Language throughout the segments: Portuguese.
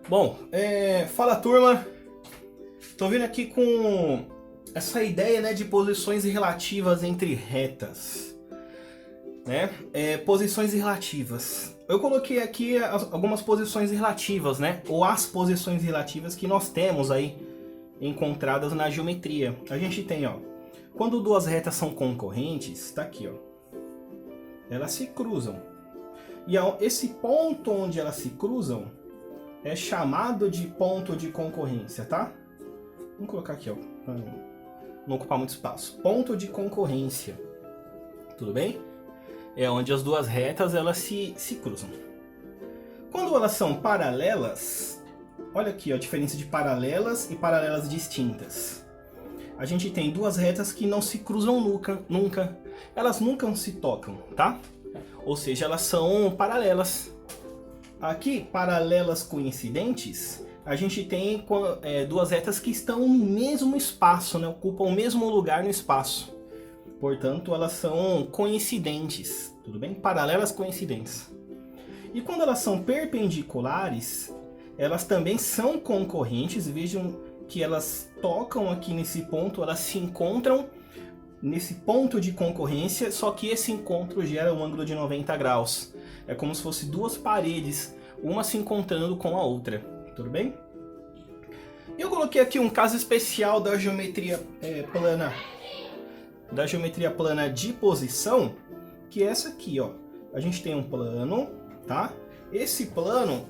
Bom, fala turma, tô vindo aqui com essa ideia, né, de posições relativas entre retas, né, posições relativas. Eu coloquei aqui algumas posições relativas, né, ou as posições relativas que nós temos aí encontradas na geometria. A gente tem, ó, quando duas retas são concorrentes, tá aqui, ó, elas se cruzam. E esse ponto onde elas se cruzam é chamado de ponto de concorrência, tá? Vamos colocar aqui, ó, para não ocupar muito espaço. Ponto de concorrência, tudo bem? É onde as duas retas elas se cruzam. Quando elas são paralelas, olha aqui, ó, a diferença de paralelas e paralelas distintas. A gente tem duas retas que não se cruzam nunca. Elas nunca se tocam, tá? Ou seja, elas são paralelas. Aqui, paralelas coincidentes, a gente tem duas retas que estão no mesmo espaço, né? Ocupam o mesmo lugar no espaço. Portanto, elas são coincidentes, tudo bem? Paralelas coincidentes. E quando elas são perpendiculares, elas também são concorrentes. Vejam que elas tocam aqui nesse ponto, elas se encontram nesse ponto de concorrência, só que esse encontro gera um ângulo de 90 graus. É como se fosse duas paredes, uma se encontrando com a outra, tudo bem? Eu coloquei aqui um caso especial da geometria plana de posição, que é essa aqui, ó. A gente tem um plano, tá? Esse plano,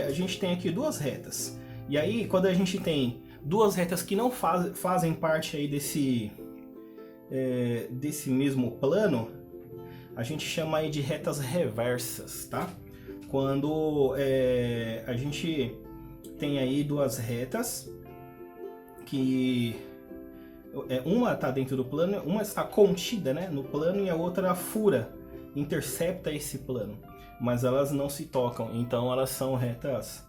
a gente tem aqui duas retas. E aí, quando a gente tem duas retas que não fazem parte aí desse mesmo plano, a gente chama aí de retas reversas, tá? Quando a gente tem aí duas retas que uma está dentro do plano, uma está contida, né, no plano, e a outra fura, intercepta esse plano, mas elas não se tocam, então elas são retas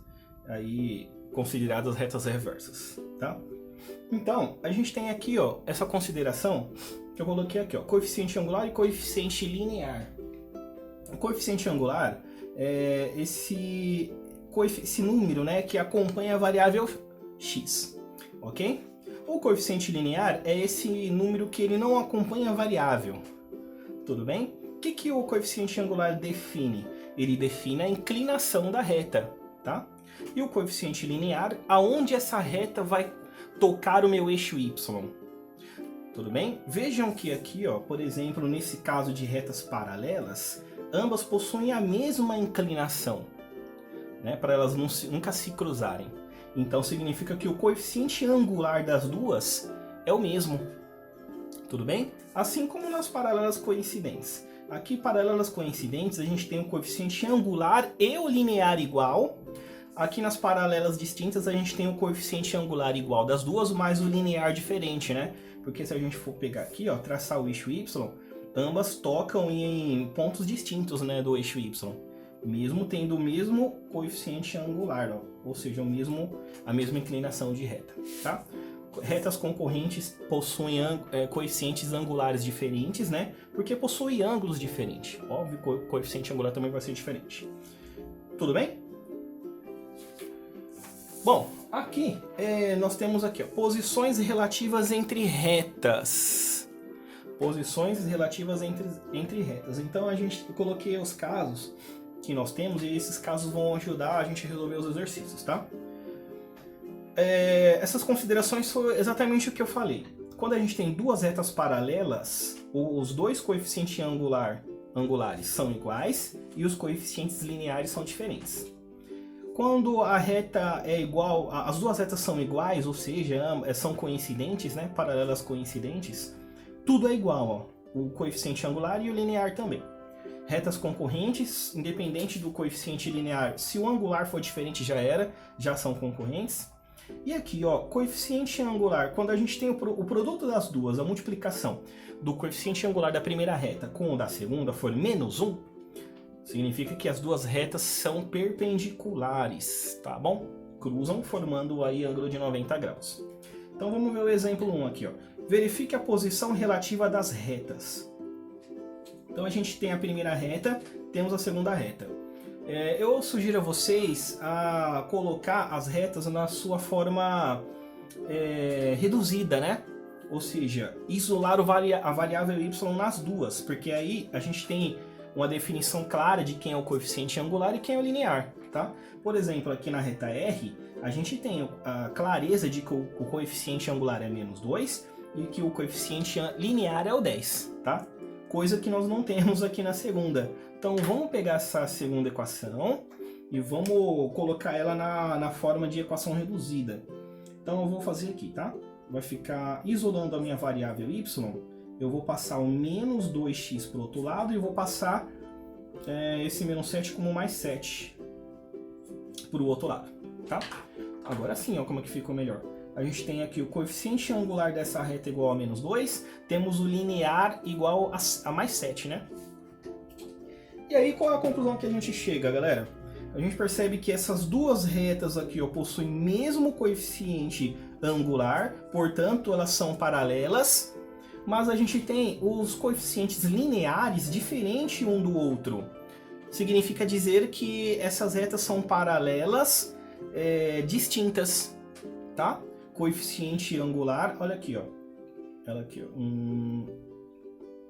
aí consideradas retas reversas, tá? Então, a gente tem aqui, ó, essa consideração que eu coloquei aqui, ó, coeficiente angular e coeficiente linear. O coeficiente angular é esse número, né, que acompanha a variável x, ok? O coeficiente linear é esse número que ele não acompanha a variável, tudo bem? O que o coeficiente angular define? Ele define a inclinação da reta, tá? E o coeficiente linear, aonde essa reta vai tocar o meu eixo y. Tudo bem? Vejam que aqui, ó, por exemplo, nesse caso de retas paralelas, ambas possuem a mesma inclinação, né, para elas nunca se cruzarem. Então significa que o coeficiente angular das duas é o mesmo. Tudo bem? Assim como nas paralelas coincidentes. Aqui, paralelas coincidentes, a gente tem o coeficiente angular e o linear igual. Aqui nas paralelas distintas a gente tem o coeficiente angular igual das duas, mas o linear diferente, né? Porque se a gente for pegar aqui, ó, traçar o eixo y, ambas tocam em pontos distintos, né, do eixo y, mesmo tendo o mesmo coeficiente angular, ó, ou seja, a mesma inclinação de reta, tá? Retas concorrentes possuem coeficientes angulares diferentes, né? Porque possuem ângulos diferentes. Óbvio que o coeficiente angular também vai ser diferente. Tudo bem? Bom, aqui nós temos aqui, ó, posições relativas entre retas. Posições relativas entre retas. Então eu coloquei os casos que nós temos e esses casos vão ajudar a gente a resolver os exercícios, tá? Essas considerações são exatamente o que eu falei. Quando a gente tem duas retas paralelas, os dois coeficientes angulares são iguais e os coeficientes lineares são diferentes. Quando a reta é igual, as duas retas são iguais, ou seja, são coincidentes, né, paralelas coincidentes, tudo é igual, ó, o coeficiente angular e o linear também. Retas concorrentes, independente do coeficiente linear, se o angular for diferente já são concorrentes. E aqui, ó, coeficiente angular, quando a gente tem o produto das duas, a multiplicação do coeficiente angular da primeira reta com o da segunda for menos 1, significa que as duas retas são perpendiculares, tá bom? Cruzam, formando aí ângulo de 90 graus. Então vamos ver o exemplo 1 aqui, ó. Verifique a posição relativa das retas. Então a gente tem a primeira reta, temos a segunda reta. Eu sugiro a vocês a colocar as retas na sua forma reduzida, né? Ou seja, isolar a variável y nas duas, porque aí a gente tem uma definição clara de quem é o coeficiente angular e quem é o linear, tá? Por exemplo, aqui na reta R, a gente tem a clareza de que o coeficiente angular é menos 2 e que o coeficiente linear é o 10, tá? Coisa que nós não temos aqui na segunda. Então vamos pegar essa segunda equação e vamos colocar ela na forma de equação reduzida. Então eu vou fazer aqui, tá? Vai ficar, isolando a minha variável y, eu vou passar o menos 2x para o outro lado e vou passar esse menos 7 como mais 7 para o outro lado, tá? Agora sim, ó, como é que ficou melhor. A gente tem aqui o coeficiente angular dessa reta igual a menos 2, temos o linear igual a mais 7, né? E aí, qual é a conclusão que a gente chega, galera? A gente percebe que essas duas retas aqui ó, possuem mesmo coeficiente angular, portanto elas são paralelas, mas a gente tem os coeficientes lineares diferentes um do outro. Significa dizer que essas retas são paralelas distintas, tá? Coeficiente angular, olha aqui, ó. Ela aqui, ó.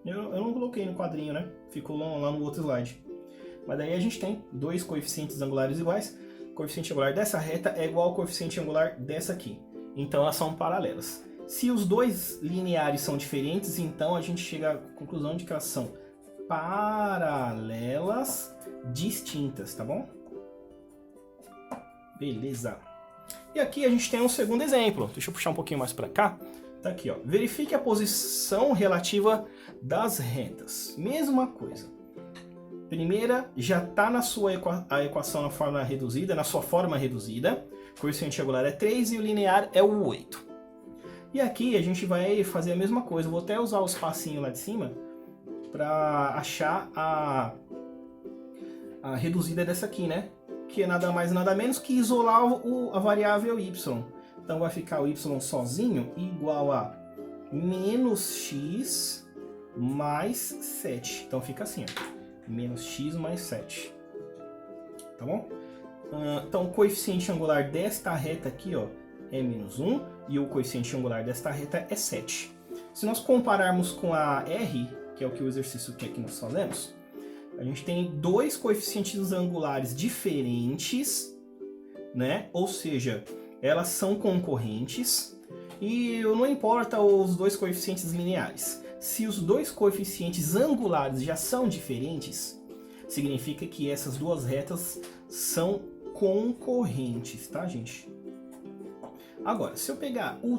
Eu não coloquei no quadrinho, né? Ficou lá no outro slide. Mas daí a gente tem dois coeficientes angulares iguais. O coeficiente angular dessa reta é igual ao coeficiente angular dessa aqui. Então elas são paralelas. Se os dois lineares são diferentes, então a gente chega à conclusão de que elas são paralelas distintas, tá bom? Beleza. E aqui a gente tem um segundo exemplo. Deixa eu puxar um pouquinho mais para cá. Tá aqui, ó. Verifique a posição relativa das retas. Mesma coisa. Primeira, já está na sua equação na forma reduzida, na sua forma reduzida. O coeficiente angular é 3 e o linear é o 8. E aqui a gente vai fazer a mesma coisa. Vou até usar o espacinho lá de cima para achar a reduzida dessa aqui, né? Que é nada mais nada menos que isolar a variável y. Então vai ficar o y sozinho igual a menos x mais 7. Então fica assim, ó, menos x mais 7. Tá bom? Então o coeficiente angular desta reta aqui ó, é menos 1 e o coeficiente angular desta reta é 7. Se nós compararmos com a R, que é o que o exercício que aqui nós fazemos, a gente tem dois coeficientes angulares diferentes, né? Ou seja, elas são concorrentes e não importa os dois coeficientes lineares. Se os dois coeficientes angulares já são diferentes, significa que essas duas retas são concorrentes, tá, gente? Agora, se eu pegar o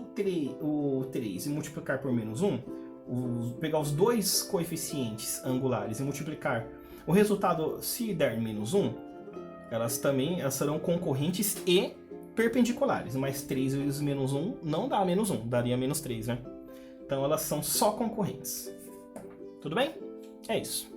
3 e multiplicar por menos 1, pegar os dois coeficientes angulares e multiplicar, o resultado, se der menos 1, elas serão concorrentes e perpendiculares, mas 3 vezes menos 1 não dá menos 1, daria menos 3, né? Então elas são só concorrentes. Tudo bem? É isso.